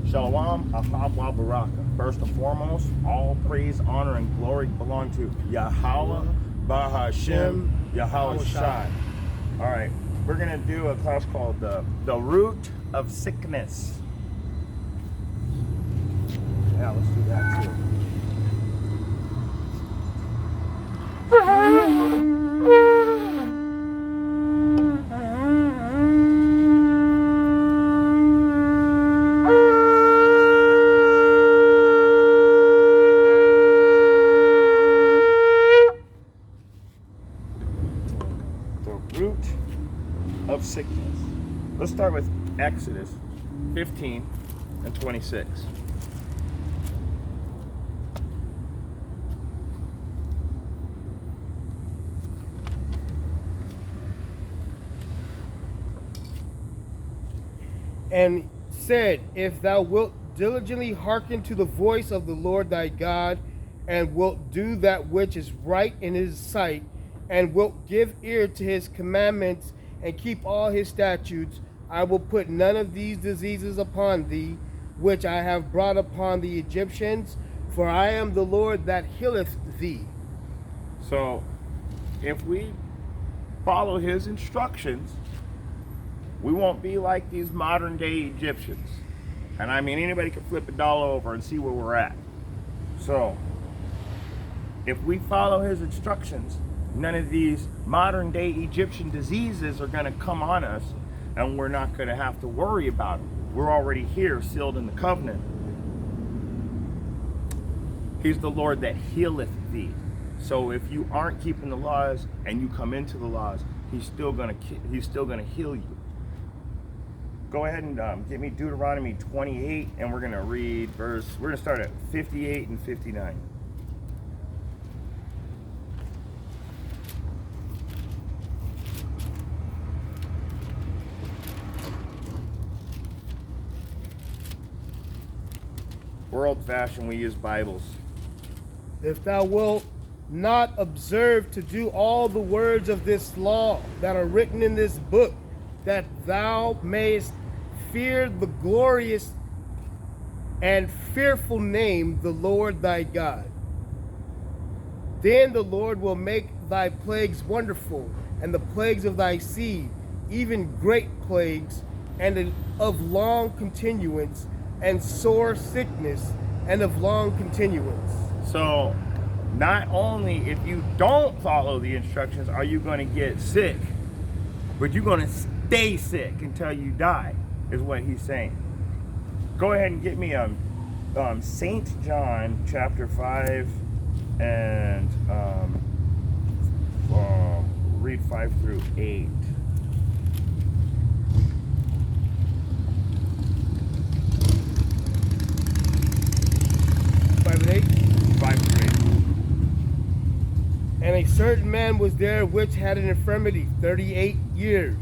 Shalom, Ahab wa Baraka. First and foremost, all praise, honor, and glory belong to Yahweh, Bahashem, Yahweh Shai. All right, we're going to do a class called the Root of Sickness. Yeah, let's do that too. Root of sickness. Let's start with Exodus 15 and 26. And said, if thou wilt diligently hearken to the voice of the Lord thy God, and wilt do that which is right in his sight, and wilt give ear to his commandments, and keep all his statutes, I will put none of these diseases upon thee, which I have brought upon the Egyptians, for I am the Lord that healeth thee. So, if we follow his instructions, we won't be like these modern day Egyptians. And I mean, anybody can flip a doll over and see where we're at. So, if we follow his instructions, none of these modern day Egyptian diseases are going to come on us, and we're not going to have to worry about them. We're already here, sealed in the covenant. He's the Lord that healeth thee. So if you aren't keeping the laws and you come into the laws, he's still going to heal you. Go ahead and give me Deuteronomy 28, and we're going to read we're going to start at 58 and 59. We're old-fashioned, we use Bibles. If thou wilt not observe to do all the words of this law that are written in this book, that thou mayest fear the glorious and fearful name, the Lord thy God. Then the Lord will make thy plagues wonderful, and the plagues of thy seed, even great plagues, and of long continuance, and sore sickness, and of long continuance. So, not only if you don't follow the instructions are you going to get sick, but you're going to stay sick until you die, is what he's saying. Go ahead and get me St. John chapter 5 and read 5 through 8. 5 and 8. 5 through 8. And a certain man was there which had an infirmity 38 years.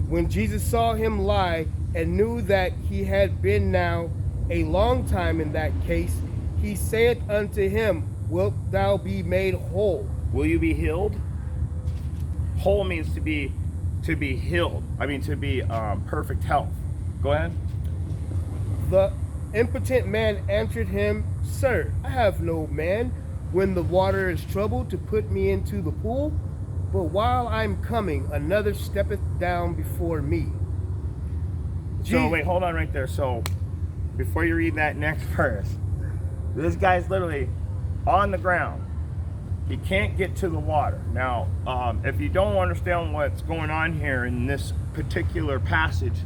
When Jesus saw him lie, and knew that he had been now a long time in that case, he saith unto him, wilt thou be made whole? Will you be healed? Whole means to be healed. I mean to be perfect health. Go ahead. The impotent man answered him, Sir, I have no man when the water is troubled to put me into the pool, but while I'm coming, another steppeth down before me. So wait, hold on right there. So before you read that next verse, this guy's literally on the ground. He can't get to the water. Now, if you don't understand what's going on here in this particular passage,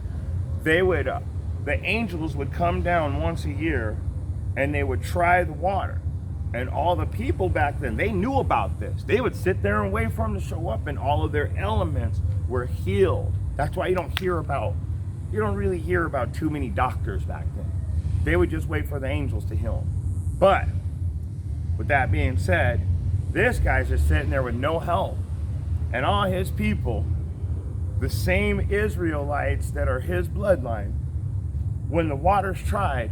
the angels would come down once a year and they would try the water. And all the people back then, they knew about this. They would sit there and wait for him to show up, and all of their elements were healed. That's why you don't really hear about too many doctors back then. They would just wait for the angels to heal them. But with that being said, this guy's just sitting there with no help. And all his people, the same Israelites that are his bloodline, when the water's tried,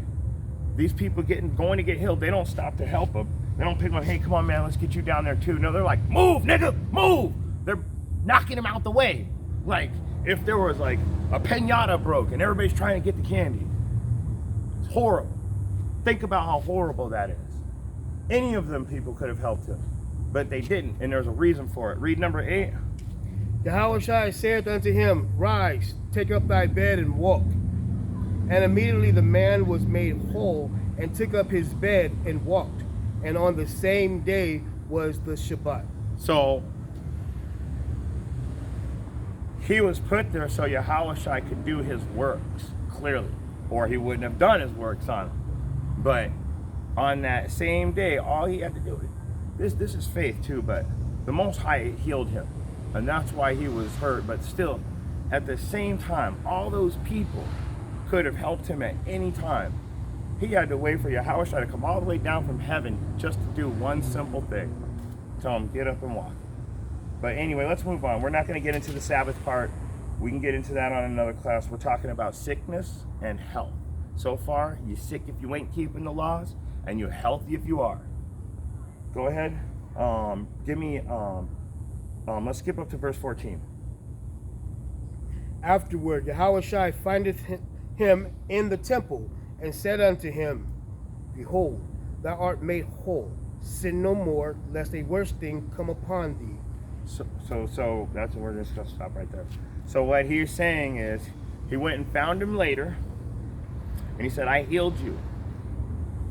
these people going to get healed, they don't stop to help them. They don't pick them up, hey, come on, man, let's get you down there too. No, they're like, move, nigga, move. They're knocking him out the way. Like if there was like a pinata broke and everybody's trying to get the candy. horrible. Think about how horrible that is. Any of them people could have helped him, but they didn't, and there's a reason for it. Read number 8. Yahushua saith unto him, Rise, take up thy bed and walk. And immediately the man was made whole, and took up his bed and walked. And on the same day was the Shabbat. So he was put there so Yahushua could do his works, clearly, or he wouldn't have done his works on him. But on that same day, all he had to do, this is faith too, but the Most High healed him, and that's why he was hurt. But still, at the same time, all those people could have helped him at any time. He had to wait for Yahushua to come all the way down from heaven just to do one simple thing. Tell him, get up and walk. But anyway, let's move on. We're not going to get into the Sabbath part. We can get into that on another class. We're talking about sickness and health. So far, you're sick if you ain't keeping the laws, and you're healthy if you are. Go ahead. Let's skip up to verse 14. Afterward, Yahushua findeth him in the temple, and said unto him, Behold, thou art made whole. Sin no more, lest a worse thing come upon thee. So that's we're just gonna stop right there. So what he's saying is, he went and found him later, and he said, I healed you.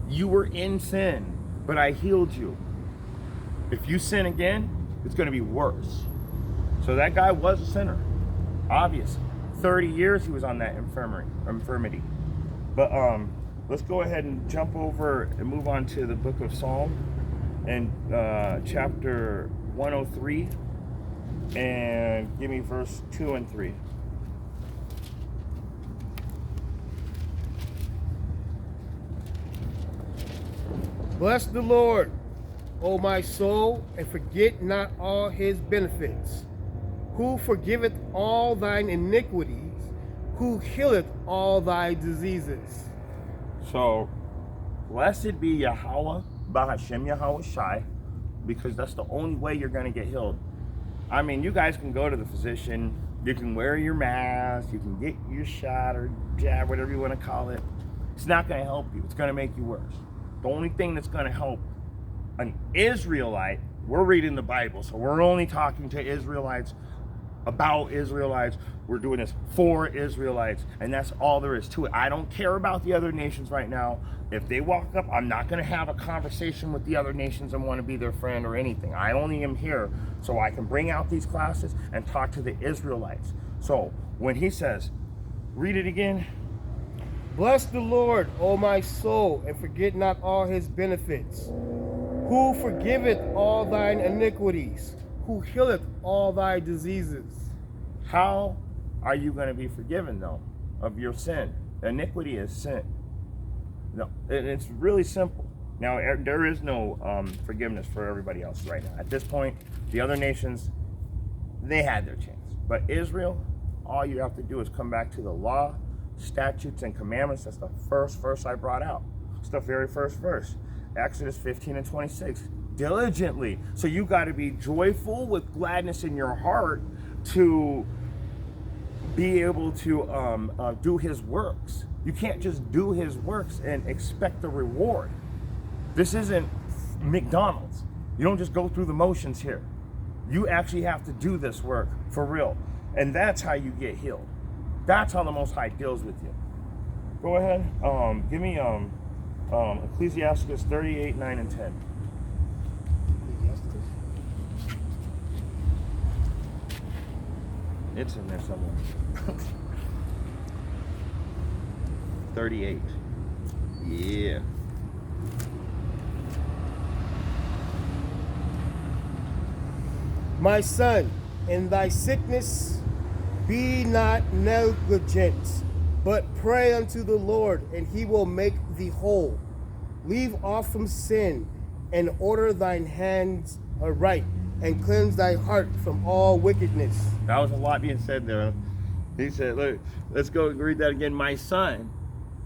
You were in sin, but I healed you. If you sin again, it's going to be worse. So that guy was a sinner, obviously. 30 years he was on that infirmity. But let's go ahead and jump over and move on to the book of Psalm and chapter 103, and give me verse 2 and 3. Bless the Lord, O my soul, and forget not all his benefits, who forgiveth all thine iniquities, who healeth all thy diseases. So, blessed be Yahweh, Bahashem Yahushai, because that's the only way you're going to get healed. I mean, you guys can go to the physician, you can wear your mask, you can get your shot or jab, whatever you want to call it. It's not going to help you. It's going to make you worse. The only thing that's going to help an Israelite, we're reading the Bible, so we're only talking to Israelites, about Israelites. We're doing this for Israelites, and that's all there is to it. I don't care about the other nations right now. If they walk up, I'm not going to have a conversation with the other nations and want to be their friend or anything. I only am here so I can bring out these classes and talk to the Israelites. So when he says, read it again. Bless the Lord, O my soul, and forget not all his benefits, who forgiveth all thine iniquities, who healeth all thy diseases. How are you going to be forgiven, though, of your sin? Iniquity is sin. No, it's really simple. Now, there is no forgiveness for everybody else right now. At this point, the other nations, they had their chance. But Israel, all you have to do is come back to the law, statutes, and commandments. That's the first verse I brought out. It's the very first verse. Exodus 15 and 26. Diligently. So you got to be joyful with gladness in your heart to be able to do his works. You can't just do his works and expect a reward. This isn't McDonald's. You don't just go through the motions here. You actually have to do this work for real. And that's how you get healed. That's how the Most High deals with you. Go ahead. Give me Ecclesiasticus 38, 9, and 10. It's in there somewhere. 38. Yeah. My son, in thy sickness be not negligent, but pray unto the Lord, and he will make thee whole. Leave off from sin, and order thine hands aright, and cleanse thy heart from all wickedness. That was a lot being said there. He said, look, let's go read that again. My son,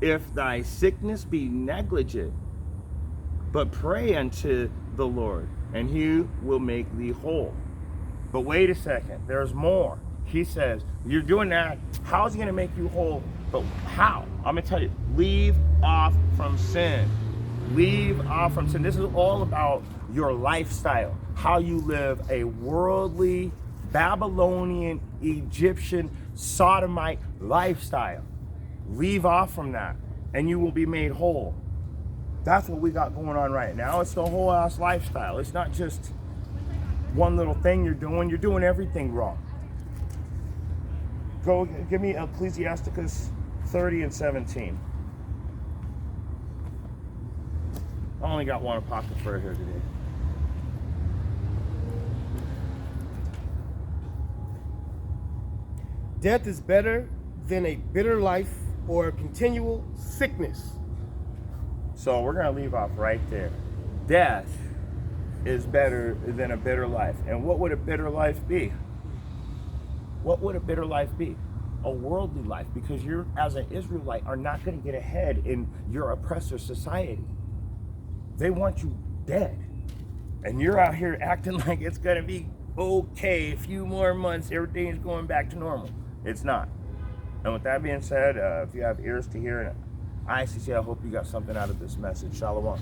if thy sickness be negligent, but pray unto the Lord, and he will make thee whole. But wait a second, there's more. He says, you're doing that. How is he going to make you whole? But how? I'm going to tell you, Leave off from sin. Leave off from sin. This is all about your lifestyle, how you live a worldly, Babylonian, Egyptian, sodomite lifestyle. Leave off from that, and you will be made whole. That's what we got going on right now. It's the whole ass lifestyle. It's not just one little thing you're doing everything wrong. Go give me Ecclesiasticus 30 and 17. I only got one apocrypha here today. Death is better than a bitter life or a continual sickness. So we're going to leave off right there. Death is better than a bitter life. And what would a bitter life be? What would a bitter life be? A worldly life, because you, as an Israelite, are not going to get ahead in your oppressor society. They want you dead. And you're out here acting like it's going to be okay. A few more months, everything's going back to normal. It's not. And with that being said, if you have ears to hear and eyes to see, I hope you got something out of this message. Shalom.